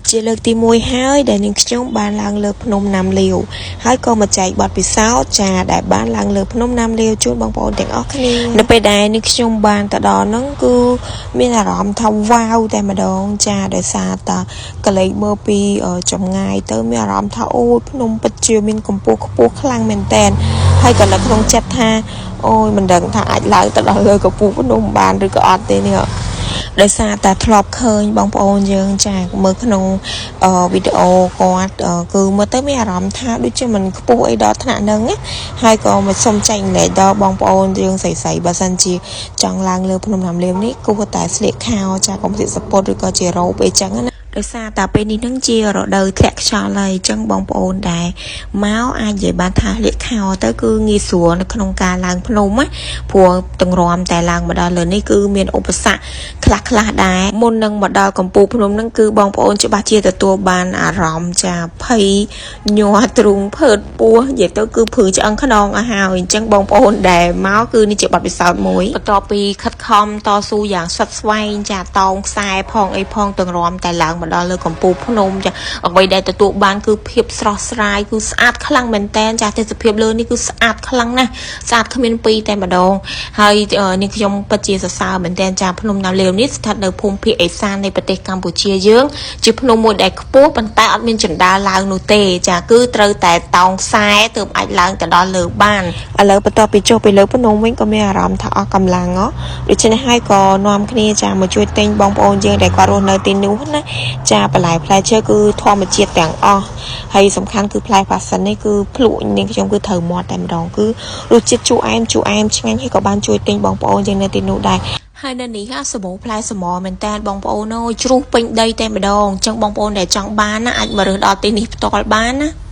ជាលើកទី1ហើយដែលនាងខ្ញុំបានឡើងលើភ្នំណាំលាវហើយក៏មកចែកបទពិសោធន៍ចាដែលបានឡើងលើភ្នំណាំលាវជូនបងប្អូនទាំងអស់គ្នានៅពេលដែលនាងខ្ញុំបានទៅដល់ហ្នឹងគឺមានអារម្មណ៍ថាវ៉ាវតែម្ដងចាដោយសារតែកលេចមើលពីចម្ងាយទៅមានអារម្មណ៍ថាអូយភ្នំពិតជាមានកម្ពស់ខ្ពស់ខ្លាំងមែនតែនហើយក៏នៅក្នុងចិត្តថាអូយមិនដឹងថាអាចឡើងទៅដល់លើកំពូលភ្នំបានឬក៏អត់ទេនេះដោយសារតែធ្លាប់ឃើញបងប្អូនយើងចាមើលក្នុងវីដេអូគាត់គឺមើលទៅមានអារម្មណ៍ថាដូចជាមិនខ្ពស់អីដល់ថ្នាក់ហ្នឹងហើយក៏មកសុំចែកម្លែកដល់បងប្អូនយើងស្រីៗបើសិនជាចង់ឡើងលើភ្នំណាំលាវនេះគួរតែស្លៀកខោចាកុំស្លៀកសពុតឬក៏ជារ៉ូបអីចឹងណាដោយសារតែពេលនេះនឹងជារដូវធ្លាក់ខ្យល់ហើយអញ្ចឹងបងប្អូនដែរមកអាចនិយាយបានថាលាកខោទៅគឺងាយស្រួលនៅក្នុងការឡើងភ្នំណាព្រោះទាំងរំតែឡើងមកដល់លើនេះគឺមានឧបសគ្គខ្លះដែរមុននឹងមកដល់កំពូលភ្នំហ្នឹងគឺបងប្អូនច្បាស់ជាទទួលបានអារម្មណ៍ចាភ័យញ័រទ្រូងភើតពោះនិយាយទៅគឺព្រឺឆ្អឹងខ្នងឲ្យហើយអញ្ចឹងបងប្អូនដែលមកគឺនេះជាបទពិសោធន៍មួយបន្ទាប់ពីខិតខំតស៊ូយ៉ាងស្វិតស្វែងចាតោងខ្សែផងអីផងទាំងរំតែឡើងដល់លើកំពូលភ្នំចាអ្វីដែលទទួលបានគឺភាពស្រស់ស្រាយគឺស្អាតខ្លាំងមែនតែនចាទេសភាពលើនេះគឺស្អាតខ្លាំងណាស់ស្អាតគ្មានពីរតែម្ដងហើយនេះខ្ញុំពិតជាសរសើរមែនតែនចាភ្នំណាំលាវនេះស្ថិតនៅភូមិភាគឦសាននៃប្រទេសកម្ពុជាយើងជាភ្នំមួយដែលខ្ពស់ប៉ុន្តែអត់មានជណ្ដើរឡើងនោះទេចាគឺត្រូវតែតោងខ្សែទើបអាចឡើងទៅដល់លើបានឥឡូវបន្ទាប់ពីចុះពីលើភ្នំវិញក៏មានអារម្មណ៍ថាអស់កម្លាំងដូច្នេះហើយក៏នាំគ្នាចាមកជួយទិញបងប្អូនយើងដែលគាត់រស់នៅទីនោះណាចាបន្លែផ្លែឈើគឺធម្មជាតិទាំងអស់ហើយសំខាន់គឺផ្លែផាសសិននេះគឺភ្លក់នាងខ្ញុំគឺត្រូវមាត់តែម្ដងគឺរសជាតិជូរអែមឆ្ងាញ់ហើយក៏បានជួយទិញបងប្អូនយើងនៅទីនោះដែរហើយនៅនេះសម្បូរផ្លែសម្បមែនតើបងប្អូនអើយជ្រុះពេញដីតែម្ដងអញ្ចឹងបងប្អូនដែលចង់បានណាអាចមករើសដល់ទីនេះផ្ទាល់បានណា